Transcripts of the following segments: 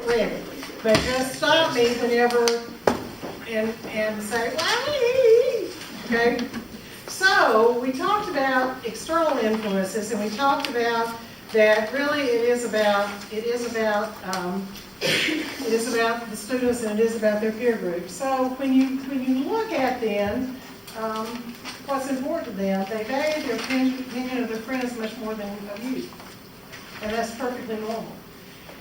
ready. But just stop me whenever and say, why? Okay? So we talked about external influences, and we talked about that really it is about the students, and it is about their peer group. So when you look at them, what's important to them, they value their opinion of their friends much more than of you, and that's perfectly normal.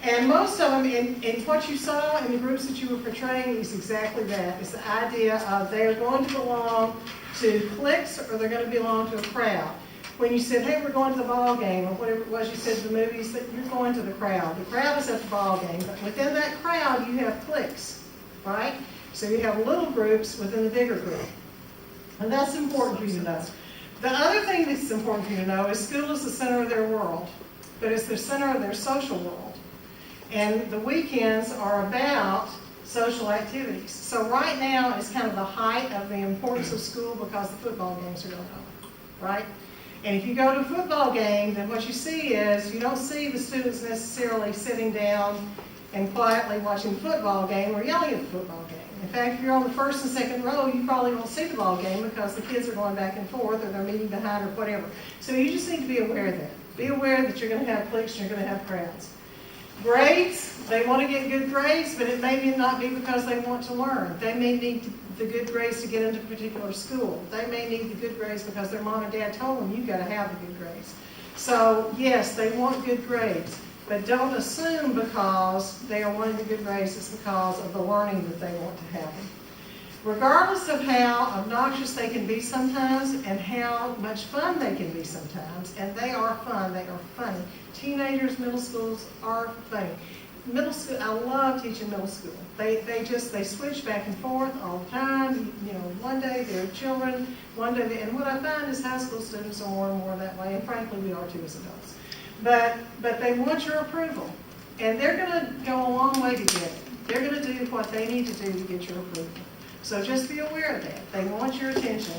And most of them, in what you saw in the groups that you were portraying, is exactly that. It's the idea of they are going to belong to cliques, or they're going to belong to a crowd. When you said, hey, we're going to the ball game, or whatever it was you said to the movies, that you're going to the crowd. The crowd is at the ball game, but within that crowd you have cliques, right? So you have little groups within the bigger group. And that's important for you to know. The other thing that's important for you to know is school is the center of their world, but it's the center of their social world. And the weekends are about social activities. So right now is kind of the height of the importance of school because the football games are going on, right? And if you go to a football game, then what you see is you don't see the students necessarily sitting down and quietly watching the football game or yelling at the football game. In fact, if you're on the first and second row, you probably won't see the ball game because the kids are going back and forth, or they're meeting behind, or whatever. So you just need to be aware of that. Be aware that you're going to have cliques and you're going to have crowds. Grades, they want to get good grades, but it may not be because they want to learn. They may need the good grades to get into a particular school. They may need the good grades because their mom and dad told them, you've got to have the good grades. So yes, they want good grades, but don't assume because they are wanting the good grades, it's because of the learning that they want to happen. Regardless of how obnoxious they can be sometimes and how much fun they can be sometimes, and they are fun, they are funny. Teenagers, middle schools are funny. Middle school, I love teaching middle school. They switch back and forth all the time. You know, one day they're children, one day and what I find is high school students are more and more that way, and frankly we are too as adults. But they want your approval, and they're going to go a long way to get it. They're going to do what they need to do to get your approval. So just be aware of that. They want your attention.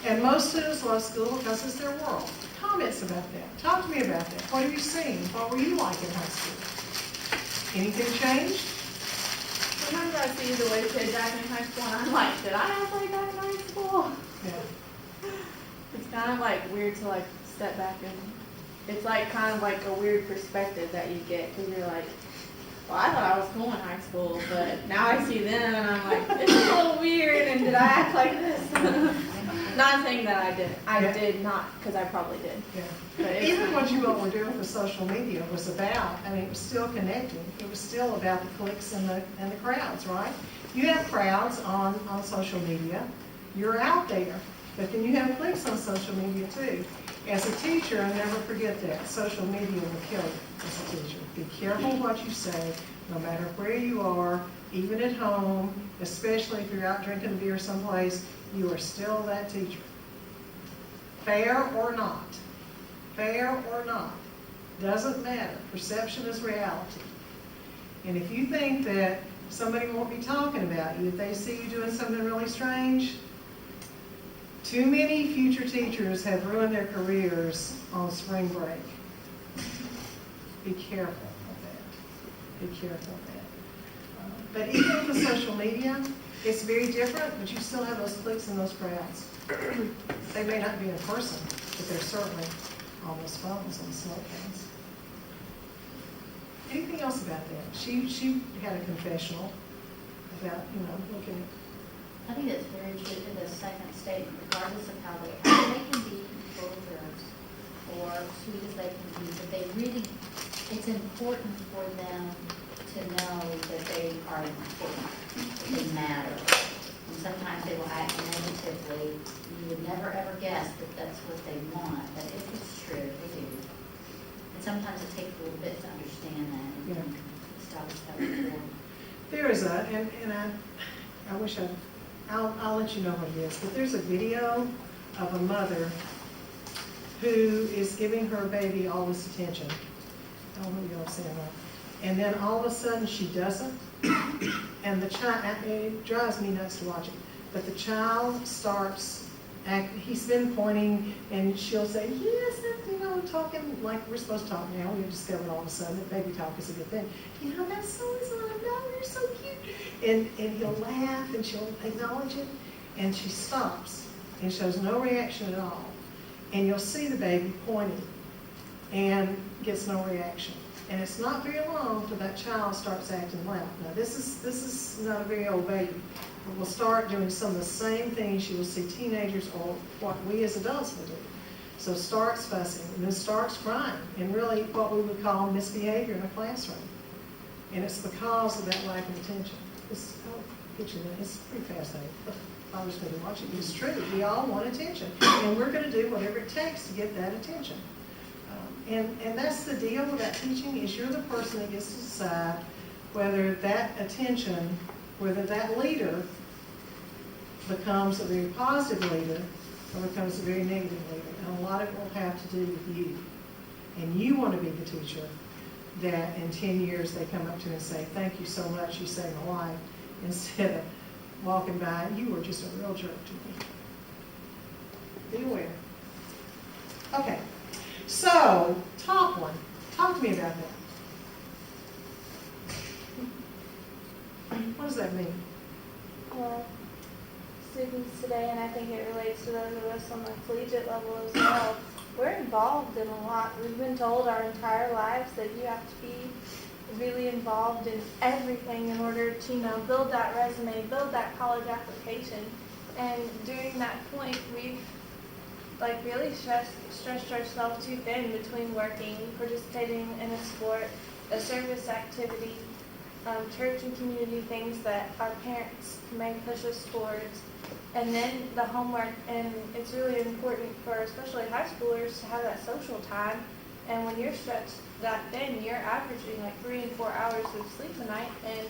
And most students love school because it's their world. Comments about that. Talk to me about that. What have you seen? What were you like in high school? Anything changed? Sometimes I see the way kids act in high school and I'm like, did I act like that in high school? Yeah. It's kind of like weird to like step back and it's like kind of like a weird perspective that you get because you're like, well, I thought I was cool in high school, but now I see them and I'm like, this is a little weird, and did I act like this? Not saying that I did. I did not, because I probably did. Yeah. But Even what you all were doing with social media was about, I mean, it was still connecting. It was still about the cliques and the crowds, right? You have crowds on social media. You're out there. But then you have cliques on social media too. As a teacher, never forget that. Social media will kill you as a teacher. Be careful what you say, no matter where you are, even at home, especially if you're out drinking beer someplace, you are still that teacher. Fair or not. Fair or not. Doesn't matter. Perception is reality. And if you think that somebody won't be talking about you if they see you doing something really strange, too many future teachers have ruined their careers on spring break. Be careful of that. Be careful of that. But even with social media, it's very different, but you still have those cliques and those crowds. They may not be in person, but they're certainly on those phones, on the smartphones. Anything else about that? She had a confessional about, looking at. I think that's very true to the second statement, regardless of how they act. They can be full of drugs or sweet as they can be, but it's important for them to know that they are important, that they matter. And sometimes they will act negatively. You would never ever guess that that's what they want, but if it's true, they do. And sometimes it takes a little bit to understand that and stop before. There is I wish I'll let you know what it is, but there's a video of a mother who is giving her baby all this attention. I don't know if y'all have seen that. And then all of a sudden she doesn't, and the child, it drives me nuts to watch it, but the child starts acting, he's been pointing, and she'll say, yes, talking like we're supposed to talk now. We discovered all of a sudden that baby talk is a good thing. You know, that's so-and-so, I know, you're so cute. And he'll laugh and she'll acknowledge it. And she stops and shows no reaction at all. And you'll see the baby pointing and gets no reaction. And it's not very long till that child starts acting loud. Now this is not a very old baby, but we'll start doing some of the same things you will see teenagers or what we as adults will do. So starts fussing and then starts crying, and really what we would call misbehavior in a classroom. And it's because of that lack of attention. It's pretty fascinating. I was going to watch it. It's true. We all want attention, and we're going to do whatever it takes to get that attention. And that's the deal with that teaching, is you're the person that gets to decide whether that attention, whether that leader becomes a very positive leader or becomes a very negative leader. And a lot of it will have to do with you. And you want to be the teacher that in 10 years they come up to you and say, thank you so much, you saved my life, instead of walking by, you were just a real jerk to me. Be aware. Okay, so top one. Talk to me about that. What does that mean? Well, students today, and I think it relates to those of us on the collegiate level as well, we're involved in a lot. We've been told our entire lives that you have to be really involved in everything in order to, build that resume, build that college application. And during that point, we've really stretched ourselves too thin between working, participating in a sport, a service activity, church and community things that our parents may push us towards, and then the homework. And it's really important for especially high schoolers to have that social time. And when you're stretched that thin, you're averaging 3 and 4 hours of sleep a night, and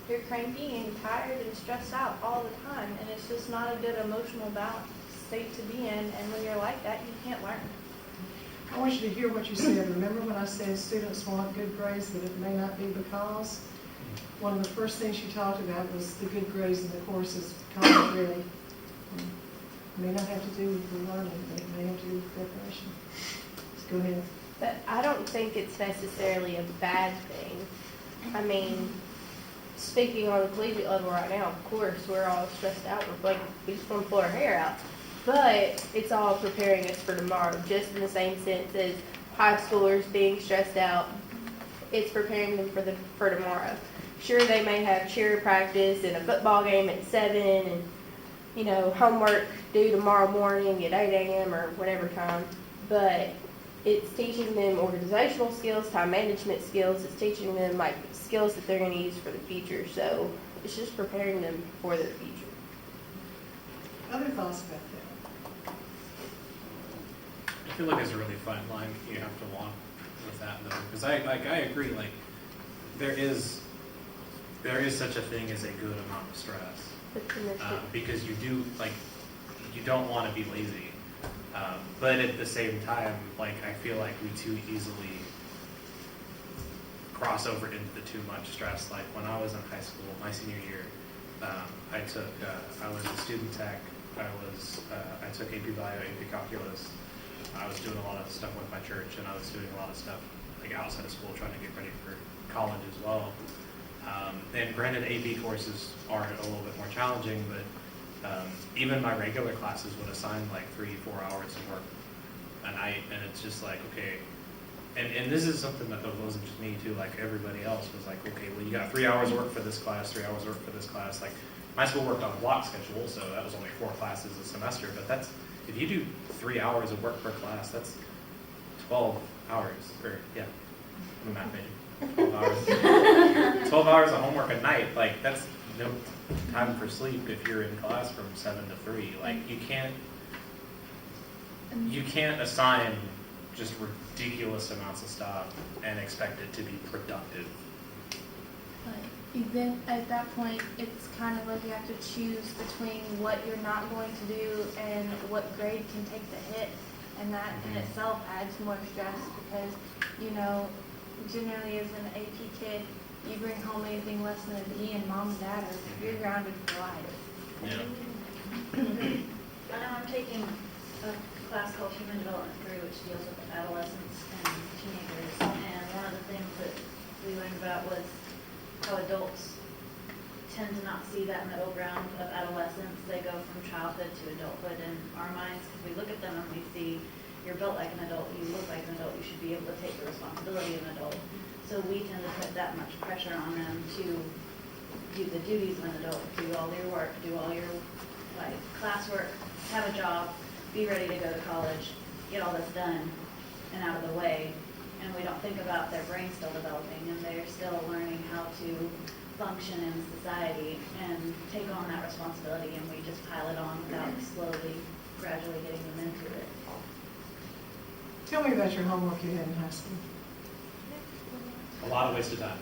you're cranky and tired and stressed out all the time. And it's just not a good emotional balance state to be in. And when you're like that, you can't learn. I want you to hear what you said. Remember when I said students want good grades, but it may not be because? One of the first things you talked about was the good grades in the courses college really may not have to do with the learning, but it may have to do with preparation. Let's go ahead. But I don't think it's necessarily a bad thing. I mean, speaking on the collegiate level right now, of course, we're all stressed out. We just want to pull our hair out. But it's all preparing us for tomorrow, just in the same sense as high schoolers being stressed out. It's preparing them for tomorrow. Sure, they may have cheer practice and a football game at 7 and, homework due tomorrow morning at 8 a.m. or whatever time. But it's teaching them organizational skills, time management skills. It's teaching them skills that they're going to use for the future. So it's just preparing them for their future. Other thoughts about that? I feel like there's a really fine line you have to walk with that, though, because I agree. There is such a thing as a good amount of stress, because you don't want to be lazy, but at the same time, I feel like we too easily cross over into the too much stress. Like when I was in high school, my senior year, I was a student tech. I took AP Bio, AP Calculus. I was doing a lot of stuff with my church, and I was doing a lot of stuff outside of school, trying to get ready for college as well. And granted, AP courses are a little bit more challenging, but even my regular classes would assign 3-4 hours of work a night, and it's just okay. And this is something that wasn't just me too. Everybody else was okay, well, you got 3 hours of work for this class, 3 hours of work for this class. My school worked on a block schedule, so that was only 4 classes a semester. But if you do 3 hours of work per class, that's 12 hours. I'm a math major. 12 hours. 12 hours of homework a night. That's no time for sleep if you're in class from 7 to 3. You can't assign just ridiculous amounts of stuff and expect it to be productive. Then at that point, it's kind of you have to choose between what you're not going to do and what grade can take the hit. And that in itself adds more stress because, generally as an AP kid, you bring home anything less than a D and mom and dad you're grounded for life. Yeah. I know I'm taking a class called Human Development 3, which deals with adolescents and teenagers. And one of the things that we learned about was how adults tend to not see that middle ground of adolescence. They go from childhood to adulthood in our minds, because we look at them and we see, you're built like an adult, you look like an adult, you should be able to take the responsibility of an adult. So we tend to put that much pressure on them to do the duties of an adult, do all your work, do all your like classwork, have a job, be ready to go to college, get all this done and out of the way. And we don't think about their brain still developing, and they're still learning how to function in society and take on that responsibility, and we just pile it on without slowly, gradually getting them into it. Tell me about your homework you had in high school. A lot of wasted time,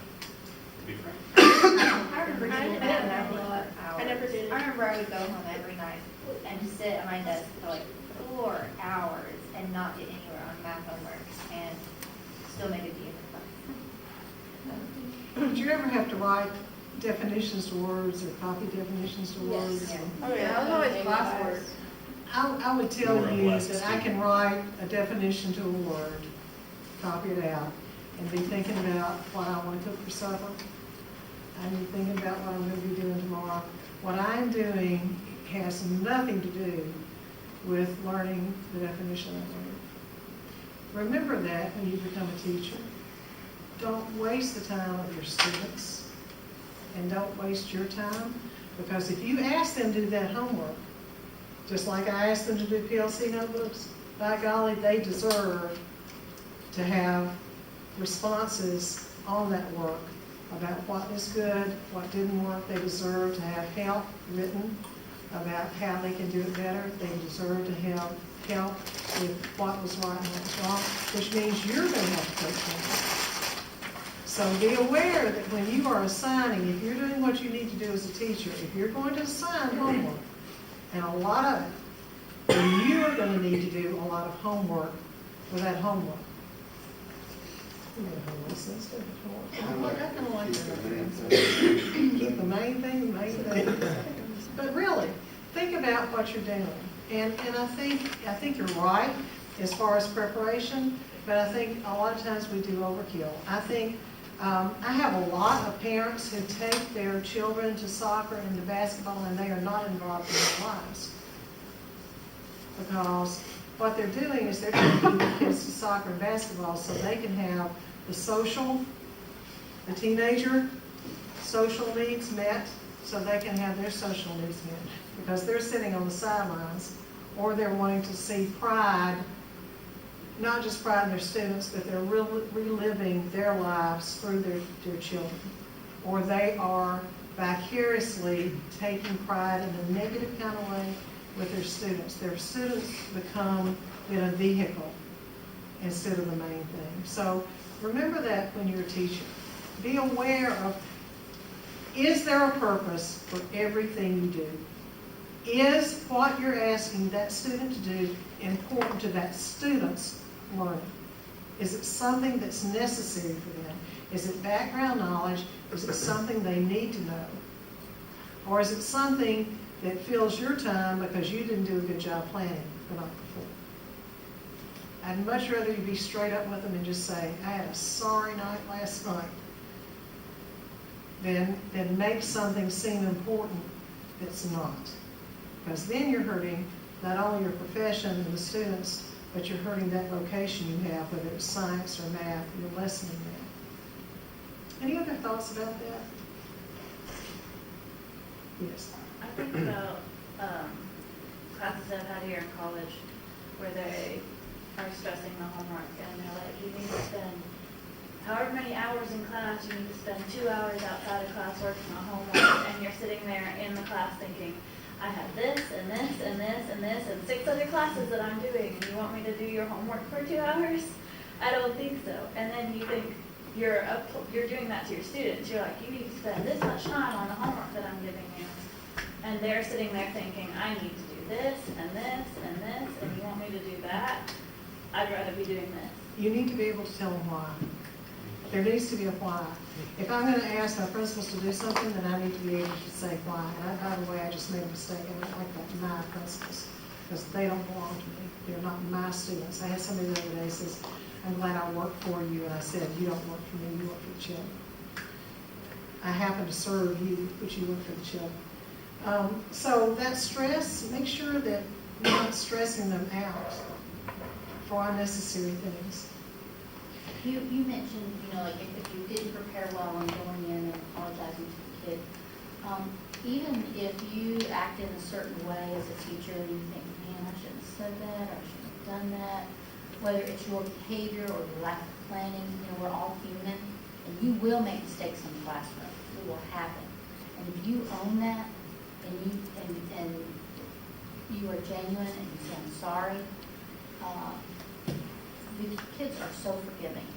to be frank. I remember I doing didn't that have for a lot. hours. I never did it. I remember I would go home every night and just sit at my desk for like 4 hours and not get anywhere on math homework and still make it to Did you ever have to write definitions to words or copy definitions to words? Yes. Oh, yeah. That was always classwork. I would tell More or you less that I can write a definition to a word, copy it out, and be thinking about what I want to cook for supper. I'm thinking about what I'm going to be doing tomorrow. What I'm doing has nothing to do with learning the definition of the word. Remember that when you become a teacher. Don't waste the time of your students, and don't waste your time, because if you ask them to do that homework, just like I asked them to do PLC notebooks, by golly, they deserve to have responses on that work about what is good, what didn't work. They deserve to have help written about how they can do it better. They deserve to have help with what was right and what was wrong, which means you're going to have to coach them. So be aware that when you are assigning, if you're doing what you need to do as a teacher, if you're going to assign homework, and a lot of it, then you are going to need to do a lot of homework for that homework. I kind of like that. Keep the main thing, the main thing. But really, think about what you're doing. And I think you're right as far as preparation, but I think a lot of times we do overkill. I think I have a lot of parents who take their children to soccer and to basketball, and they are not involved in their lives. Because what they're doing is they're taking the kids to soccer and basketball so they can have the teenager social needs met, so they can have their social needs met. Because they're sitting on the sidelines, or they're wanting to see pride, not just pride in their students, but they're reliving their lives through their children. Or they are vicariously taking pride in a negative kind of way with their students. Their students become in a vehicle instead of the main thing. So remember that when you're a teacher. Be aware of, is there a purpose for everything you do? Is what you're asking that student to do important to that student's learning? Is it something that's necessary for them? Is it background knowledge? Is it something they need to know? Or is it something that fills your time because you didn't do a good job planning the night before? I'd much rather you be straight up with them and just say, I had a sorry night last night, than make something seem important that's not. Because then you're hurting not only your profession and the students, but you're hurting that vocation you have, whether it's science or math, you're lessening that. Any other thoughts about that? Yes. I think about classes I've had here in college where they are stressing the homework, and they're like, you need to spend however many hours in class, you need to spend 2 hours outside of class working on homework, and you're sitting there in the class thinking, I have this and this and this and this and 6 other classes that I'm doing, and you want me to do your homework for 2 hours? I don't think so. And then you think you're doing that to your students. You're like, you need to spend this much time on the homework that I'm giving you. And they're sitting there thinking, I need to do this and this and this, and you want me to do that? I'd rather be doing this. You need to be able to tell them why. There needs to be a why. If I'm going to ask my principals to do something, then I need to be able to say why. And by the way, I just made a mistake. I don't like that, my principals. because they don't belong to me. They're not my students. I had somebody the other day says, I'm glad I work for you, and I said, you don't work for me, you work for the children. I happen to serve you, but you work for the children. So that stress, make sure that you're not stressing them out for unnecessary things. You mentioned, like if you didn't prepare well on going in and apologizing to the kid, even if you act in a certain way as a teacher and you think, man, I shouldn't have said that, or I shouldn't have done that, whether it's your behavior or your lack of planning, we're all human, and you will make mistakes in the classroom. It will happen. And if you own that, and you are genuine and you say, I'm sorry, the kids are so forgiving.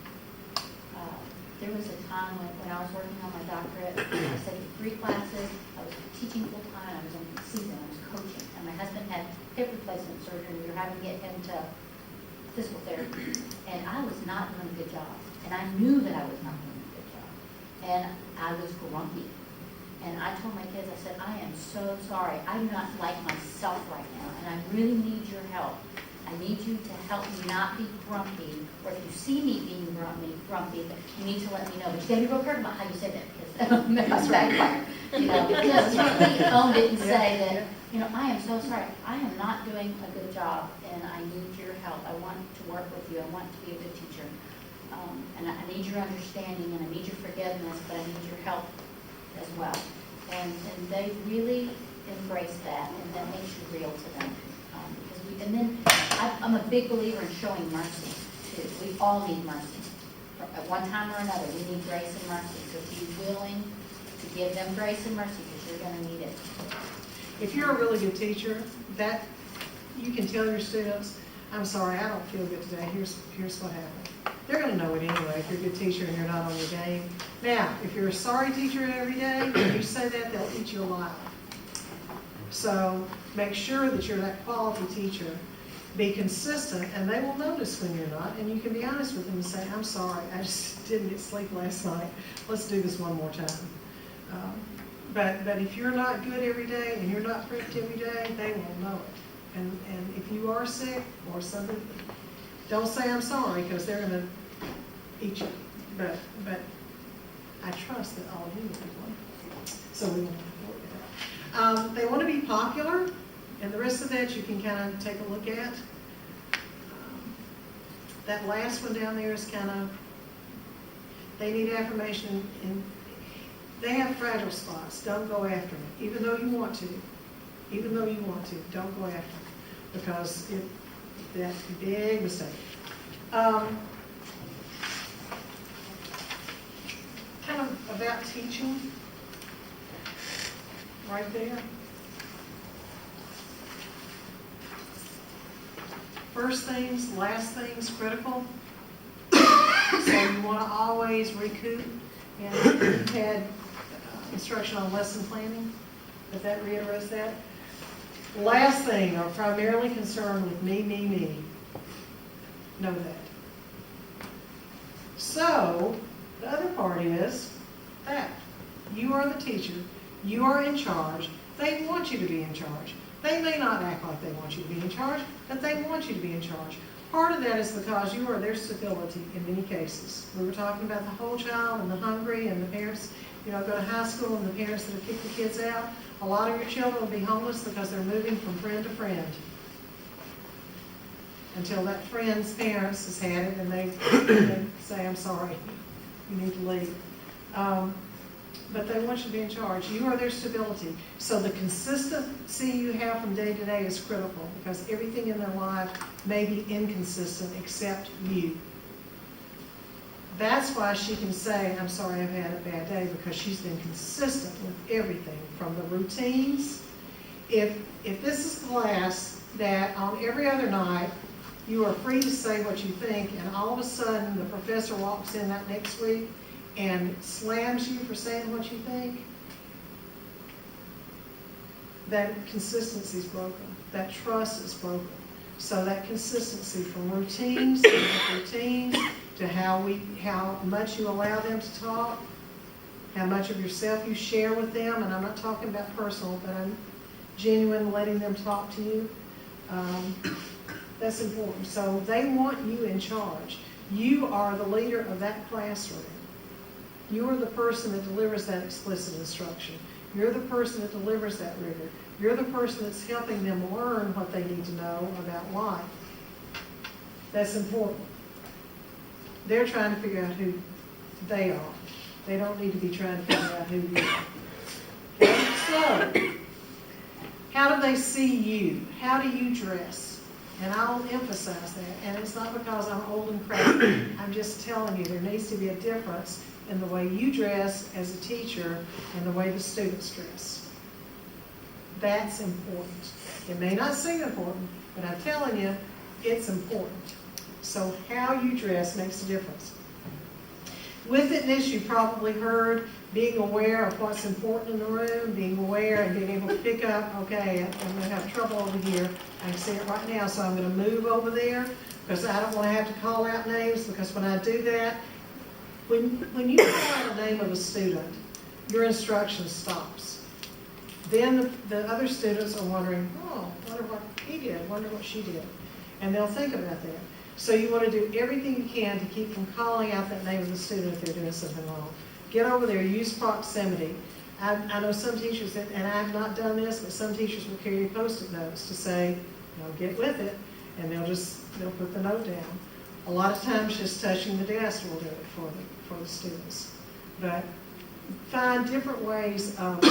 There was a time when I was working on my doctorate, I was taking 3 classes, I was teaching full time, I was in season, I was coaching, and my husband had hip replacement surgery, we were having to get him to physical therapy, and I was not doing a good job, and I knew that I was not doing a good job, and I was grumpy, and I told my kids, I said, I am so sorry, I'm not like myself right now, and I really need your help. I need you to help me not be grumpy, or if you see me being grumpy, you need to let me know. But you gotta be real careful about how you say that, because that's backfire. Just really own it and say that, I am so sorry. I am not doing a good job, and I need your help. I want to work with you. I want to be a good teacher. And I need your understanding, and I need your forgiveness, but I need your help as well. And they really embrace that, and that makes you real to them. And then I'm a big believer in showing mercy, too. We all need mercy. At one time or another, we need grace and mercy. So be willing to give them grace and mercy, because you're going to need it. If you're a really good teacher, that you can tell your students, I'm sorry, I don't feel good today. Here's what happened. They're going to know it anyway if you're a good teacher and you're not on your game. Now, if you're a sorry teacher every day, when you say that, they'll eat you alive. So make sure that you're that quality teacher. Be consistent, and they will notice when you're not, and you can be honest with them and say, I'm sorry, I just didn't get sleep last night. Let's do this one more time. But if you're not good every day and you're not prepped every day, they will know it. And if you are sick or something, don't say I'm sorry, because they're going to eat you. But I trust that all of you will be wonderful. So we want to support that. They want to be popular, and the rest of that you can kind of take a look at. That last one down there is kind of, they need affirmation, and they have fragile spots. Don't go after them, even though you want to. Even though you want to, don't go after them, because that's a big mistake. Kind of about teaching, right there. First things, last things, critical. So you want to always recoup. And you had instruction on lesson planning, but that reiterates that. Last thing, are primarily concerned with me. Know that. So the other part is that you are the teacher, you are in charge. They want you to be in charge. They may not act like they want you to be in charge, but they want you to be in charge. Part of that is because you are their stability in many cases. We were talking about the whole child and the hungry and the parents, go to high school and the parents that have kicked the kids out. A lot of your children will be homeless because they're moving from friend to friend until that friend's parents has had it and they say, I'm sorry, you need to leave. But they want you to be in charge. You are their stability. So the consistency you have from day to day is critical, because everything in their life may be inconsistent except you. That's why she can say, I'm sorry, I've had a bad day, because she's been consistent with everything from the routines. If this is class that on every other night you are free to say what you think, and all of a sudden the professor walks in that next week and slams you for saying what you think, that consistency is broken. That trust is broken. So that consistency from routines to how much you allow them to talk, how much of yourself you share with them, and I'm not talking about personal, but I'm genuine letting them talk to you. That's important. So they want you in charge. You are the leader of that classroom. You are the person that delivers that explicit instruction. You're the person that delivers that rigor. You're the person that's helping them learn what they need to know about life. That's important. They're trying to figure out who they are. They don't need to be trying to figure out who you are. Okay? So, how do they see you? How do you dress? And I'll emphasize that. And it's not because I'm old and crafty. I'm just telling you there needs to be a difference in the way you dress as a teacher and the way the students dress. That's important. It may not seem important, but I'm telling you, it's important. So how you dress makes a difference. With this, you probably heard being aware of what's important in the room, being aware and being able to pick up, okay, I'm going to have trouble over here. I can see it right now, so I'm going to move over there because I don't want to have to call out names, because when I do that, when you call out the name of a student, your instruction stops. Then the other students are wondering, oh, wonder what he did, wonder what she did. And they'll think about that. So you want to do everything you can to keep from calling out that name of the student if they're doing something wrong. Get over there, use proximity. I know some teachers, and I've not done this, but some teachers will carry Post-it notes to say, get with it, and they'll put the note down. A lot of times just touching the desk will do it for the students. But find different ways of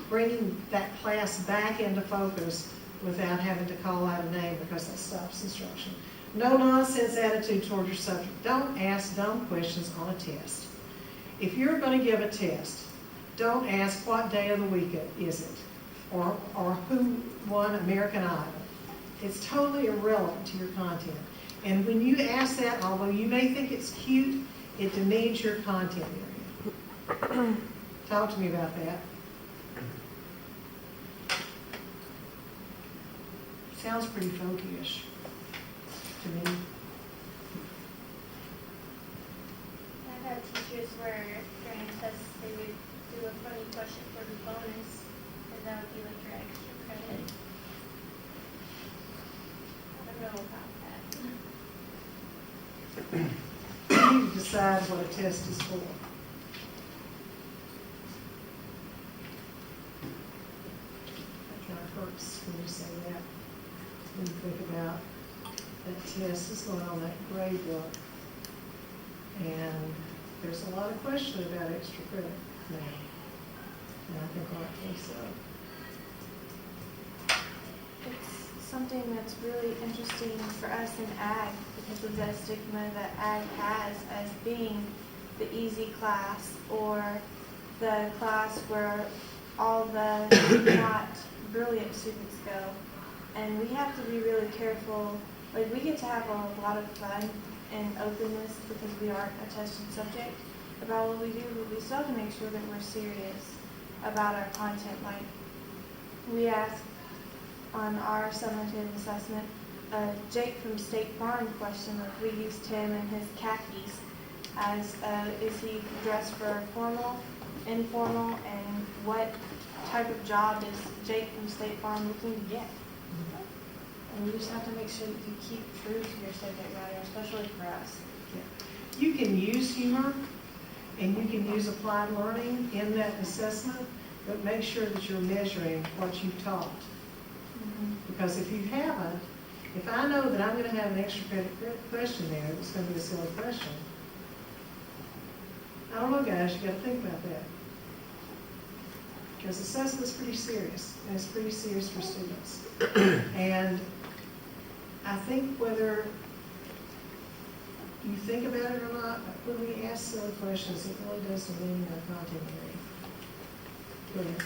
bringing that class back into focus without having to call out a name, because that stops instruction. No nonsense attitude toward your subject. Don't ask dumb questions on a test. If you're going to give a test, don't ask what day of the week is it, or who won American Idol. It's totally irrelevant to your content. And when you ask that, although you may think it's cute, it demeans your content area. Talk to me about that. Sounds pretty folky-ish to me. I've had teachers where during tests they would do a funny question for the bonus, and that would be like your extra credit. I don't know about that. You need to decide what a test is for. That kind of hurts when you say that. When you think about that test is going on that grade book. And there's a lot of question about extra credit now. And I think rightfully so. It's something that's really interesting for us in ag because of the stigma that ag has as being the easy class or the class where all the not brilliant students go. And we have to be really careful. Like, we get to have a lot of fun and openness because we are a tested subject about what we do, but we still have to make sure that we're serious about our content. Like, we asked on our summative assessment, Jake from State Farm question, like, we used him and his khakis as, is he dressed for formal, informal, and what type of job is Jake from State Farm looking to get? And you just have to make sure that you keep true to your subject matter, especially for us. You can use humor and you can use applied learning in that assessment, but make sure that you're measuring what you've taught. Mm-hmm. Because if you haven't, if I know that I'm going to have an extra credit question there, it's going to be a silly question. I don't know, guys, you got to think about that. Because assessment's pretty serious, and it's pretty serious for students. And I think whether you think about it or not, when we ask silly questions, it really does demean our content area. Go ahead.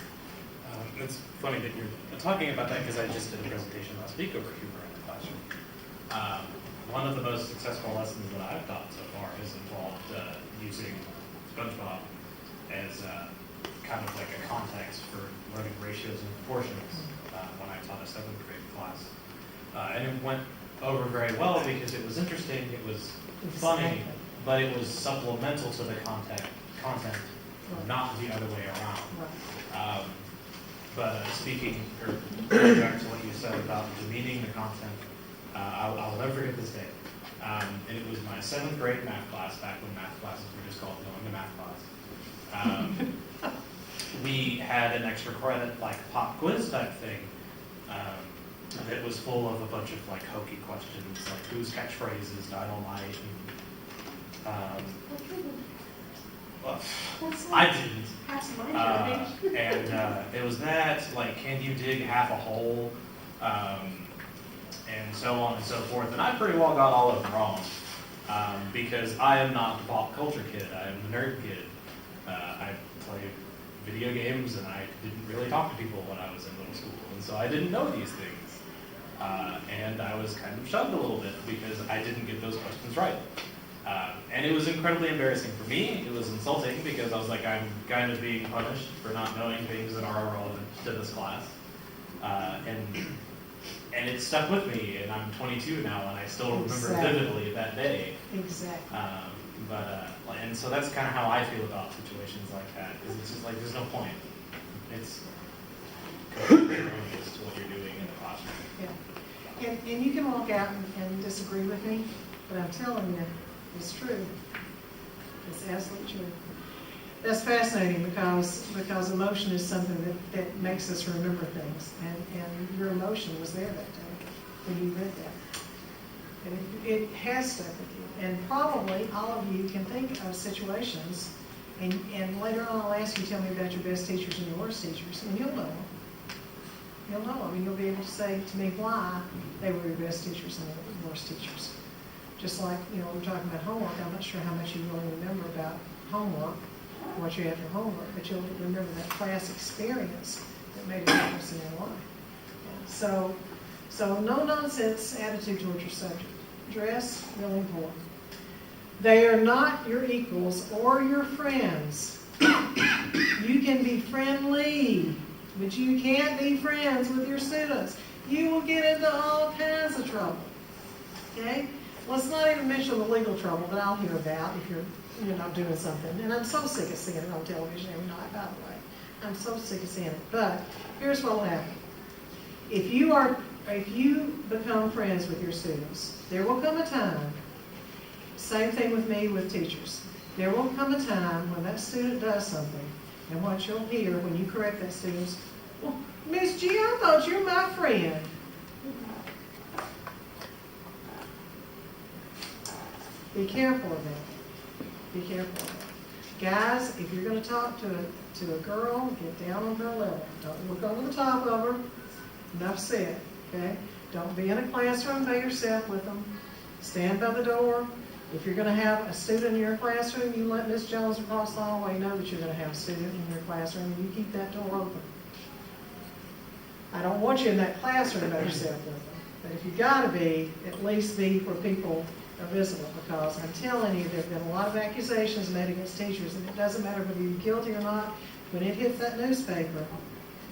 It's funny that you're talking about that because I just did a presentation last week over humor in the classroom. One of the most successful lessons that I've taught so far has involved using SpongeBob as kind of like a context for learning ratios and proportions when I taught a 7th grade class. And it went over very well because it was interesting, it was funny, but it was supplemental to the content, not the other way around. But speaking, or going back to what you said about demeaning the content, I'll never forget this day. And it was my 7th grade math class, back when math classes were just called going to math class. We had an extra credit, like, pop quiz type thing. That was full of a bunch of, like, hokey questions, like whose catchphrase is dynamite, and, well, I didn't. That's my age. And it was that, like, can you dig half a hole, and so on and so forth. And I pretty well got all of them wrong, because I am not the pop culture kid. I am the nerd kid. I played video games, and I didn't really talk to people when I was in middle school, and so I didn't know these things. And I was kind of shunned a little bit because I didn't get those questions right. And it was incredibly embarrassing for me. It was insulting because I was like, I'm kind of being punished for not knowing things that are relevant to this class. And it stuck with me, and I'm 22 now, and I still remember Exactly. vividly that day. Exactly. And so that's kind of how I feel about situations like that, is it's just like, there's no point. It's completely erroneous to what you're doing in the classroom. Yeah. And you can walk out and disagree with me, but I'm telling you, it's true. It's absolutely true. That's fascinating because emotion is something that makes us remember things. And your emotion was there that day when you read that. And it has stuck with you. And probably all of you can think of situations, and later on I'll ask you to tell me about your best teachers and your worst teachers, and you'll know them. You'll know them, and you'll be able to say to me why they were your best teachers and your worst teachers. Just like, we're talking about homework, I'm not sure how much you really remember about homework, what you had for homework, but you'll remember that class experience that made a difference in your life. Yeah. So no nonsense attitude towards your subject. Dress, really important. They are not your equals or your friends. You can be friendly, but you can't be friends with your students. You will get into all kinds of trouble. Okay? Let's not even mention the legal trouble that I'll hear about if you're not doing something. And I'm so sick of seeing it on television every night, by the way. I'm so sick of seeing it. But here's what will happen. If you become friends with your students, there will come a time, same thing with me with teachers, there will come a time when that student does something, and what you'll hear when you correct that student is, well, Miss G, I thought you were my friend. Be careful of that. Be careful of that. Guys, if you're going to talk to a girl, get down on her level. Don't look over the top of her. Enough said, okay? Don't be in a classroom by yourself with them. Stand by the door. If you're going to have a student in your classroom, you let Miss Jones across the hallway know that you're going to have a student in your classroom, and you keep that door open. I don't want you in that classroom by yourself with them. But if you got to be, at least be where people are visible, because I'm telling you, there have been a lot of accusations made against teachers, and it doesn't matter whether you're guilty or not. When it hits that newspaper,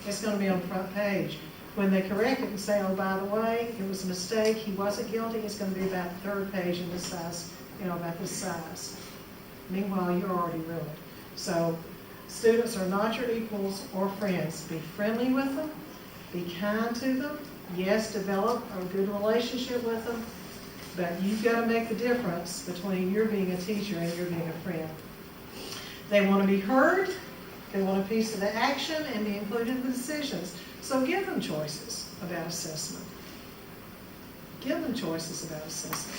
it's going to be on the front page. When they correct it and say, oh, by the way, it was a mistake, he wasn't guilty, it's going to be about the 3rd page in this size, about this size. Meanwhile, you're already ruined. So students are not your equals or friends. Be friendly with them. Be kind to them. Yes, develop a good relationship with them. But you've got to make the difference between your being a teacher and your being a friend. They want to be heard. They want a piece of the action and be included in the decisions. So give them choices about assessment. Give them choices about assessment.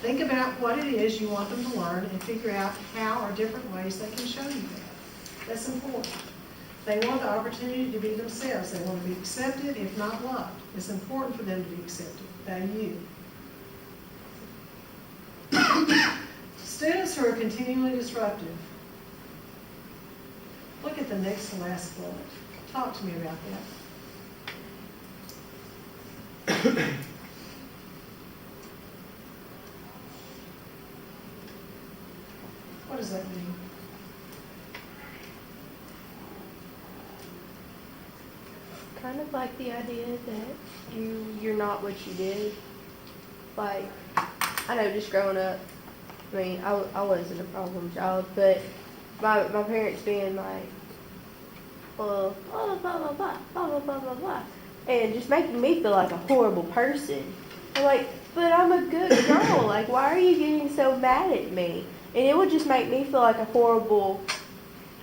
Think about what it is you want them to learn and figure out how or different ways they can show you that. That's important. They want the opportunity to be themselves. They want to be accepted, if not loved. It's important for them to be accepted by you. Students who are continually disruptive. Look at the next to last bullet. Talk to me about that. What does that mean? Kind of like the idea that you're not what you did. Like, I know just growing up, I mean, I wasn't a problem child, but my parents being like, well, blah, blah, blah, blah, blah, blah, blah, blah, blah, and just making me feel like a horrible person. I'm like, but I'm a good girl. Like, why are you getting so mad at me? And it would just make me feel like a horrible,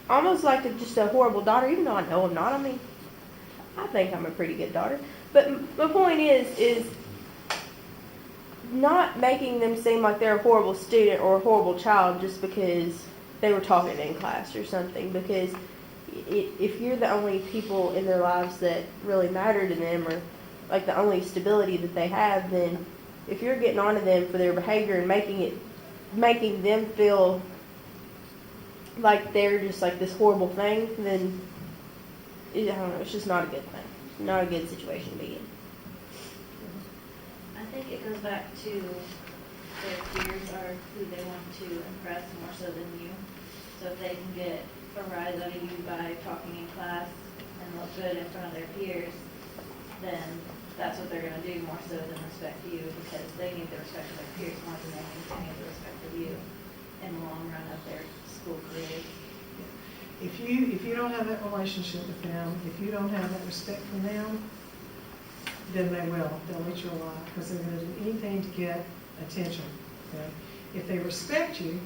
almost like just a horrible daughter, even though I know I'm not. I mean, I think I'm a pretty good daughter. But my point is not making them seem like they're a horrible student or a horrible child just because they were talking in class or something. Because if you're the only people in their lives that really matter to them, or like the only stability that they have, then if you're getting on to them for their behavior and making them feel like they're just like this horrible thing, then I don't know, it's just not a good thing. Not a good situation to be in. I think it goes back to their peers are who they want to impress more so than you. So if they can get a rise out of you by talking in class and look good in front of their peers, then that's what they're going to do more so than respect you, because they need the respect of their peers more than they need the respect of you in the long run of their school careers. If you don't have that relationship with them, if you don't have that respect from them, then they will. They'll eat your alive because they're going to do anything to get attention. Okay? If they respect you,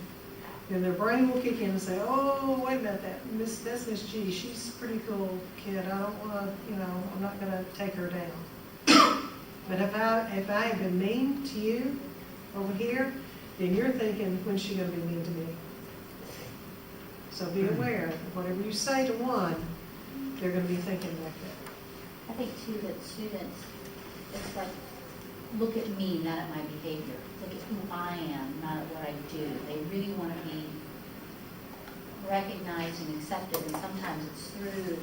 then their brain will kick in and say, "Oh, wait a minute, that's Miss G. She's a pretty cool kid. I don't want to, I'm not going to take her down." But if I have been mean to you over here, then you're thinking, when's she going to be mean to me? So be aware that whatever you say to one, they're going to be thinking like that. I think too that students, it's like, look at me, not at my behavior. Look at who I am, not at what I do. They really want to be recognized and accepted, and sometimes it's through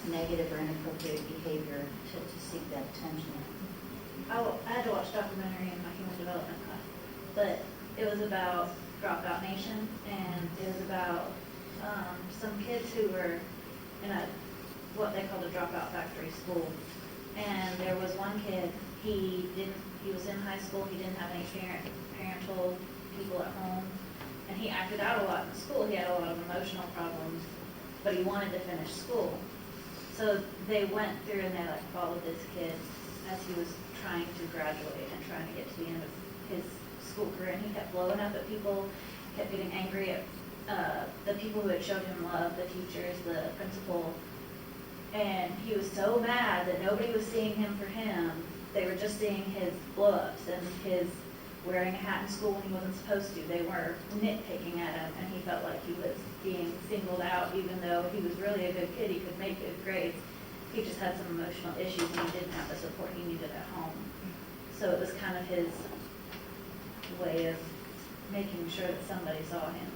negative or inappropriate behavior to seek that attention. I had to watch a documentary in my human development class, but it was about Dropout Nation, and it was about some kids who were in what they called a dropout factory school. And there was one kid, he was in high school, he didn't have any parental people at home, and he acted out a lot in school. He had a lot of emotional problems, but he wanted to finish school. So they went through and they followed this kid as he was trying to graduate and trying to get to the end of his school career, and he kept blowing up at people, kept getting angry at the people who had showed him love, the teachers, the principal, and he was so mad that nobody was seeing him for him. They were just seeing his blow-ups and his wearing a hat in school when he wasn't supposed to. They were nitpicking at him, and he felt like he was being singled out, even though he was really a good kid. He could make good grades. He just had some emotional issues, and he didn't have the support he needed at home. So it was kind of his way of making sure that somebody saw him.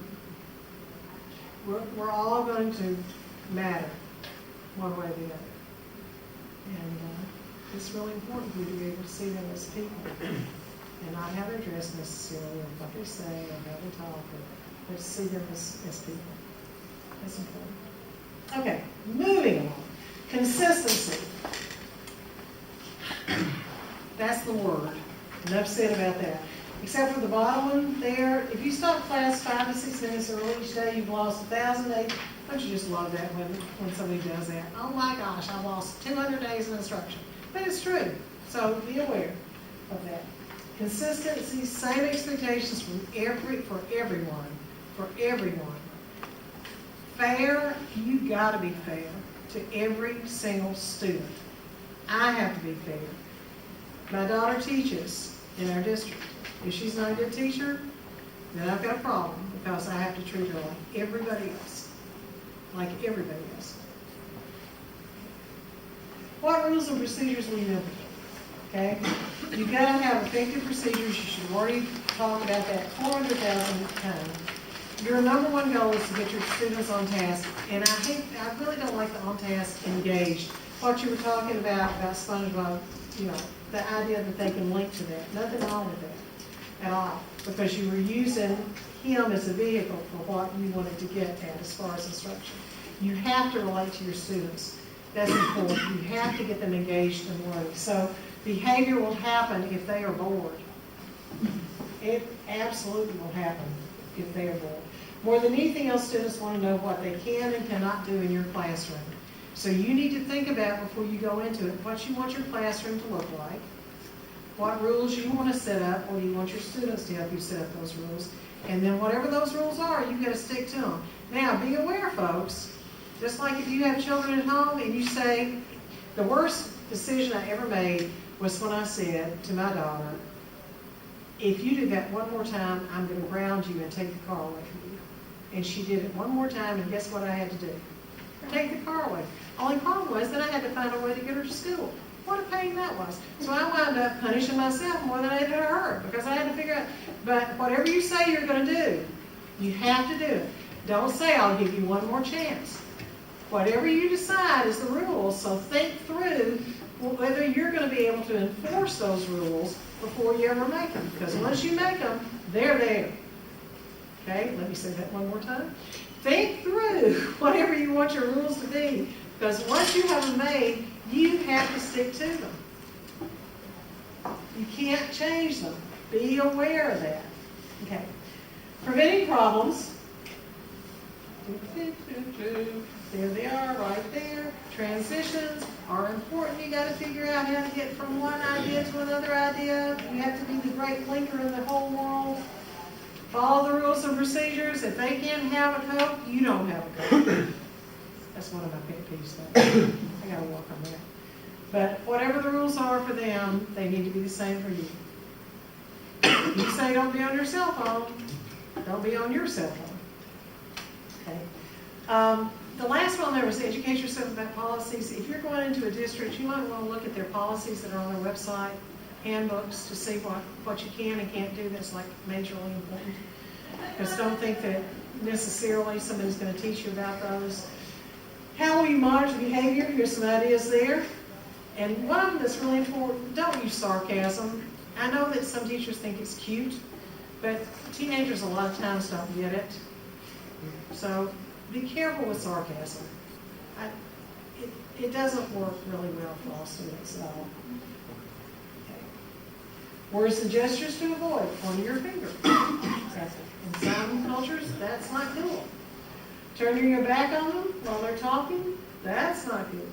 We're all going to matter one way or the other. And it's really important for you to be able to see them as people and not how they're dressed necessarily, or what they say, or how they talk, but see them as people. That's important. Okay, moving on. Consistency. That's the word. Enough said about that. Except for the bottom one there, if you stop class 5 to 6 minutes early each day, you've lost 1,000 days. Don't you just love that when somebody does that? Oh my gosh, I lost 200 days of instruction. But it's true. So be aware of that. Consistency, same expectations for everyone. For everyone. Fair, you gotta be fair to every single student. I have to be fair. My daughter teaches in our district. If she's not a good teacher, then I've got a problem, because I have to treat her like everybody else. Like everybody else. What rules and procedures will you implement? Okay? You've got to have effective procedures. You should already talk about that 400,000 times. Your number one goal is to get your students on task. And I really don't like the on task engaged. What you were talking about SpongeBob, the idea that they can link to that. Nothing wrong with that at all, because you were using him as a vehicle for what you wanted to get at as far as instruction. You have to relate to your students. That's important. You have to get them engaged in learning. So behavior will happen if they are bored. It absolutely will happen if they are bored. More than anything else, students want to know what they can and cannot do in your classroom. So you need to think about before you go into it, what you want your classroom to look like, what rules you want to set up, or do you want your students to help you set up those rules, and then whatever those rules are, you've got to stick to them. Now, be aware, folks, just like if you have children at home and you say, the worst decision I ever made was when I said to my daughter, if you do that one more time, I'm going to ground you and take the car away from you. And she did it one more time, and guess what I had to do? Take the car away. Only problem was that I had to find a way to get her to school. What a pain that was. So I wound up punishing myself more than I did her, because I had to figure out, but whatever you say you're going to do, you have to do it. Don't say, I'll give you one more chance. Whatever you decide is the rules, so think through whether you're going to be able to enforce those rules before you ever make them. Because once you make them, they're there. Okay, let me say that one more time. Think through whatever you want your rules to be, because once you have them made, you have to stick to them. You can't change them. Be aware of that. Okay. Preventing problems. There they are, right there. Transitions are important. You got to figure out how to get from one idea to another idea. You have to be the great blinker in the whole world. Follow the rules and procedures. If they can't have a Coke, you don't have a Coke. That's one of my pet peeves, though. I got to work on that. But whatever the rules are for them, they need to be the same for you. You say don't be on your cell phone, don't be on your cell phone. Okay. The last one there was educate yourself about policies. If you're going into a district, you might want to look at their policies that are on their website, handbooks, to see what you can and can't do that's like majorly important. Because don't think that necessarily somebody's going to teach you about those. How will you monitor behavior? Here's some ideas there. And one of them that's really important, don't use sarcasm. I know that some teachers think it's cute, but teenagers a lot of times don't get it. So be careful with sarcasm. It doesn't work really well for all students at all. Okay. Words and gestures to avoid. Pointing your finger. In some cultures, that's not cool. Turning your back on them while they're talking, that's not good.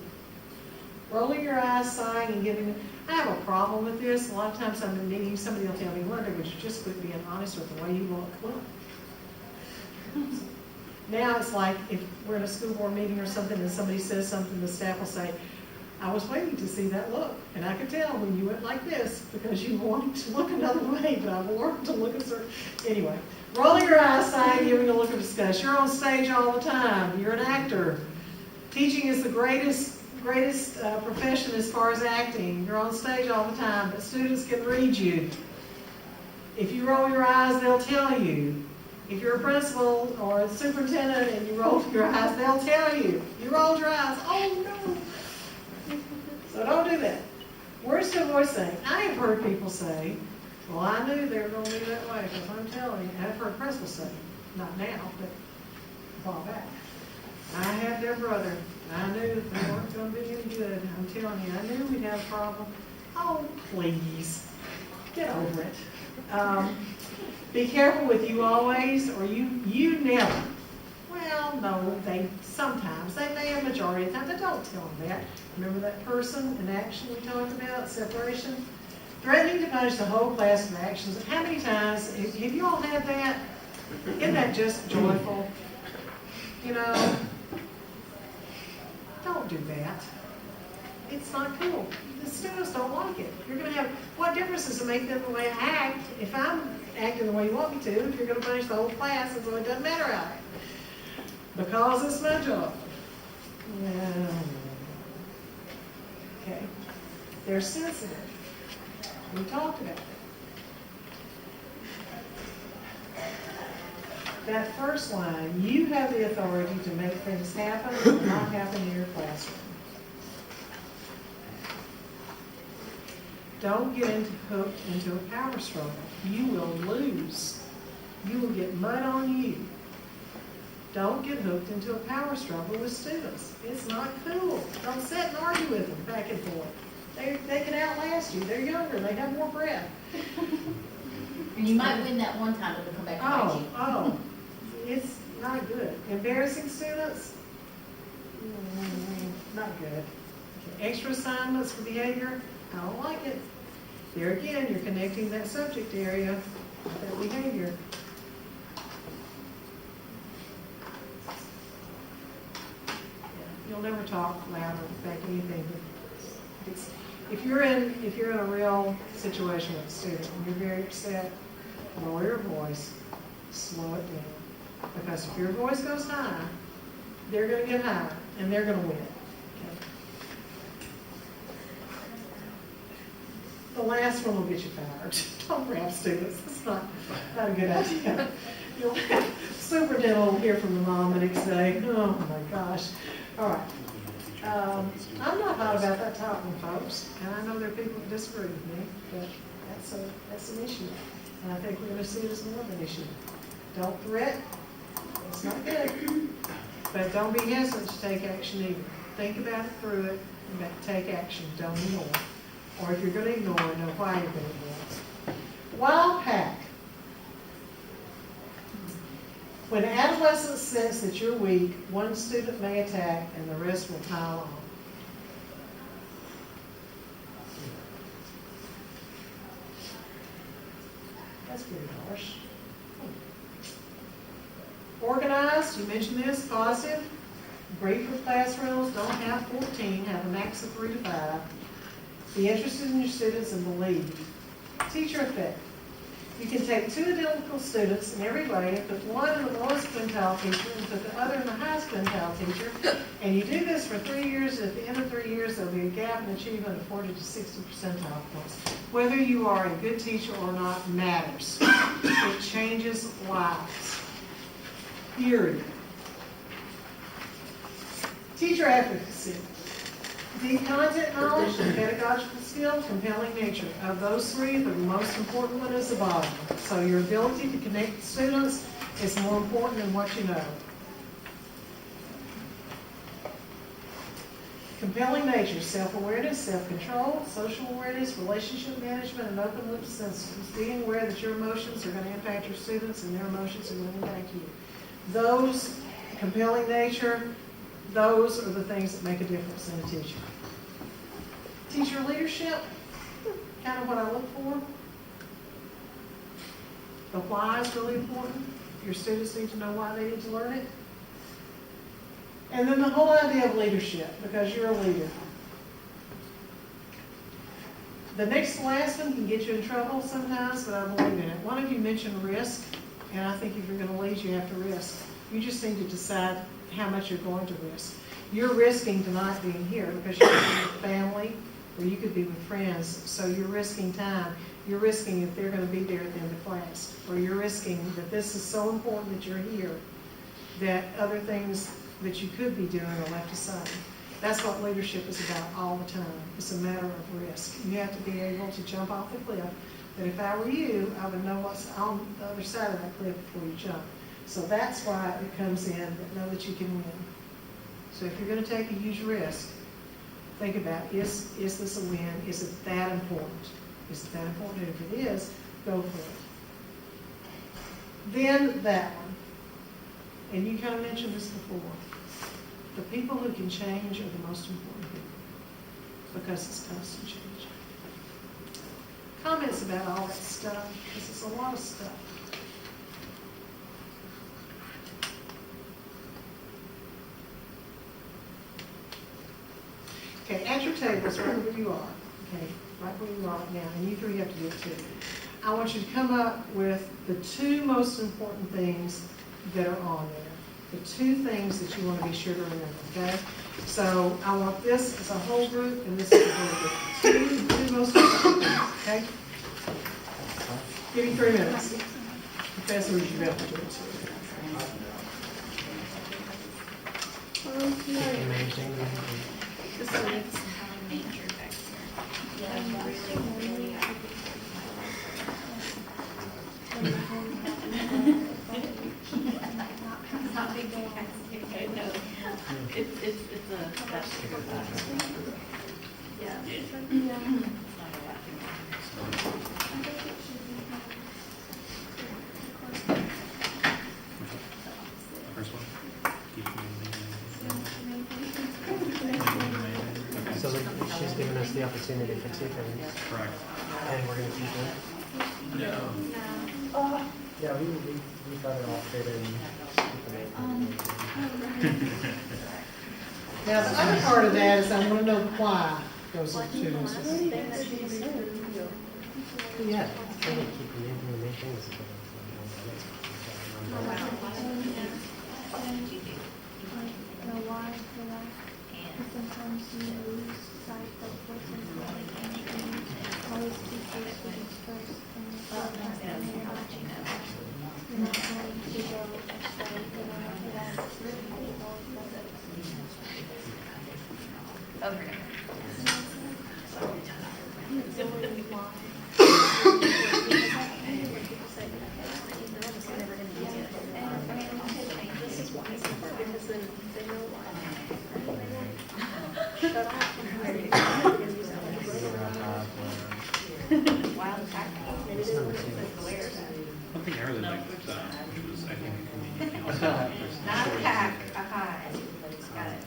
Rolling your eyes, sighing, and giving them. I have a problem with this. A lot of times I'm in a meeting, somebody will tell me, Linda, would you just quit being honest with the way you look? Well, now it's like if we're in a school board meeting or something and somebody says something, the staff will say, I was waiting to see that look. And I could tell when you went like this because you wanted to look another way, but I've learned to look a certain. Anyway, rolling your eyes, sighing, giving a look of disgust. You're on stage all the time. You're an actor. Teaching is the greatest profession as far as acting. You're on stage all the time, but students can read you. If you roll your eyes, they'll tell you. If you're a principal or a superintendent and you roll your eyes, they'll tell you. You rolled your eyes. Oh, no. So don't do that. Words to avoid saying. I have heard people say, well, I knew they were going to be that way because I'm telling you. I've heard principals say, not now, but a while back. I had their brother. I knew they weren't going to be any good. I'm telling you, I knew we'd have a problem. Oh, please. Get over it. Be careful with you always or you never. Well, no, sometimes. They may a majority of the time. But don't tell them that. Remember that person in action we talked about, separation? Threatening to punish the whole class for actions. How many times, have you all had that? Isn't that just joyful? You know, don't do that. It's not cool. The students don't like it. You're going to have, what difference does it make them the way I act if I'm acting the way you want me to, if you're going to punish the whole class, and so it doesn't matter how I act. Because it's my job. No. Okay. They're sensitive. We talked about that. That first line, you have the authority to make things happen or not happen in your classroom. Don't get hooked into a power struggle. You will lose. You will get mud on you. Don't get hooked into a power struggle with students. It's not cool. Don't sit and argue with them back and forth. They can outlast you. They're younger. They have more breath. And you might win that one time, but they'll come back and bite you. Oh, It's not good. Embarrassing students? Not good. Extra assignments for behavior? I don't like it. There again, you're connecting that subject area with that behavior. You'll never talk loud or affect anything. But if you're in a real situation with a student and you're very upset, lower your voice, slow it down. Because if your voice goes high, they're going to get high and they're going to win. Okay? The last one will get you fired. Don't grab students. That's not a good idea. You'll have superintendent will hear from the mom the next day. Oh my gosh. All right. I'm not hot about that talking, folks, and I know there are people that disagree with me, but that's an issue. And I think we're going to see it as more of an issue. Don't threat. It's not good. But don't be hesitant to take action either. Think about it through it, and take action. Don't ignore. Or if you're going to ignore, know why you're going to ignore. Wild pack. When adolescents sense that you're weak, one student may attack and the rest will pile on. That's pretty harsh. Organized, you mentioned this, positive. Briefer classrooms, don't have 14, have a max of 3 to 5. Be interested in your students and believe. Teacher effect. You can take 2 identical students in every way, put one in the lowest quintile teacher and put the other in the highest quintile teacher, and you do this for 3 years. At the end of 3 years, there'll be a gap in achievement of 40 to 60 percentile points. Whether you are a good teacher or not matters. It changes lives. Period. Teacher advocacy. Deep content knowledge and pedagogical skill, compelling nature. Of those 3, the most important one is the bottom. So your ability to connect with students is more important than what you know. Compelling nature, self-awareness, self-control, social awareness, relationship management, and open loop systems. Being aware that your emotions are going to impact your students and their emotions are going to impact you. Those, compelling nature, those are the things that make a difference in a teacher. Teacher leadership, kind of what I look for. The why is really important. Your students need to know why they need to learn it. And then the whole idea of leadership, because you're a leader. The next to last one can get you in trouble sometimes, but I believe in it. One of you mentioned risk, and I think if you're going to lead, you have to risk. You just need to decide how much you're going to risk. You're risking tonight being here because you could be with family or you could be with friends, so you're risking time. You're risking if they're going to be there at the end of class, or you're risking that this is so important that you're here that other things that you could be doing are left aside. That's what leadership is about all the time. It's a matter of risk. You have to be able to jump off the cliff, but if I were you, I would know what's on the other side of that cliff before you jump. So that's why it comes in, that know that you can win. So if you're going to take a huge risk, think about, is this a win? Is it that important? Is it that important? And if it is, go for it. Then that one, and you kind of mentioned this before, the people who can change are the most important people because it's constant change. Comments about all that stuff, because it's a lot of stuff. Okay, at your tables, right where you are, okay, right where you are right now, and you 3 have to do it too. I want you to come up with the 2 most important things that are on there. The 2 things that you want to be sure to remember, okay? So I want this as a whole group, and this as a whole group. 2 most important things, okay? Give me 3 minutes. Professor, you should be able to do it too. It's a vegetable. Yeah. So she's given us the opportunity for 2 things, Correct. and we're gonna keep it. No. Yeah, we thought it all fit in. Now, the other part of that is I want to know why those are two. Yeah, I think keeping it in the main thing is Why for that? Because sometimes you lose sight of what's important and you always keep your students first and you're not going to go astray, you know, that's Over. One thing I really liked, which was, I think, convenient, also, Not a pack, a high. Got it.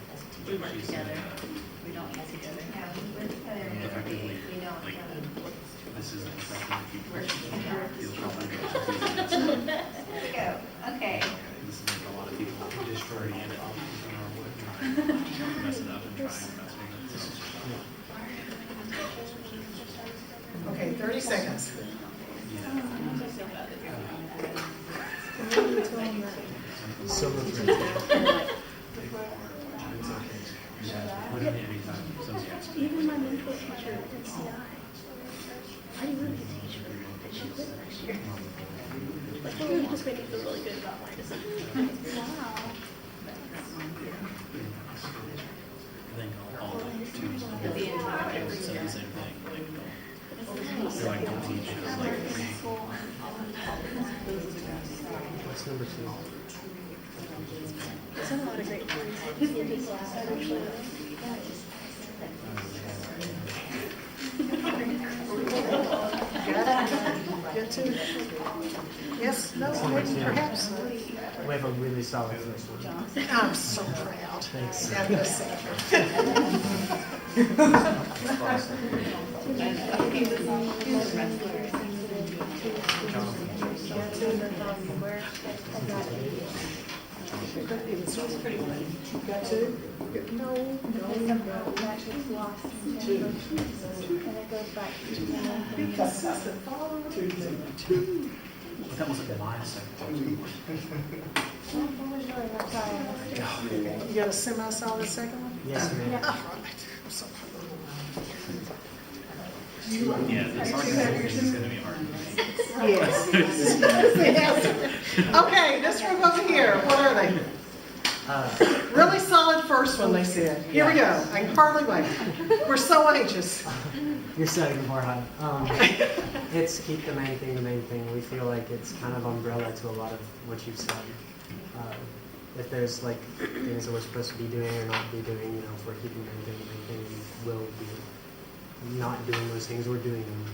we work together. We don't get together. Yeah, we work together. Effectively, We don't. like, this is the professional people, feel comfortable. There we go. Okay. This is like a lot of people destroy it, and are what, mess it up and try and mess with it, so. Okay, 30 seconds. Silver thread. Whenever, anytime somebody asks me. Even my mentor teacher at CI, I didn't really teach her, and she quit last year. Like, oh, it just made me feel really good about my decision. Wow. I think all the tutors said the same thing, like, they're like, don't teach, it's like, What's number 2? There's a lot of great things. Get to, yes, no, maybe, perhaps. We have a really solid first one. I'm so proud. Thanks. Yeah, that's it. This one's pretty good. Got two? No, be consistent, follow the two. but that wasn't my second. You got a semi-solid second one? Yes, ma'am. All right. I'm so proud. Yeah, it's hard to say, it's gonna be hard. Yes. Yes. Okay, this group over here, what are they? Really solid first one, they said. Here we go. I can hardly wait. We're so anxious. You're setting the bar high. It's keep the main thing the main thing. We feel like it's kind of umbrella to a lot of what you've said. If there's like things that we're supposed to be doing or not be doing, you know, if we're keeping the main thing, we will be not doing those things or doing them.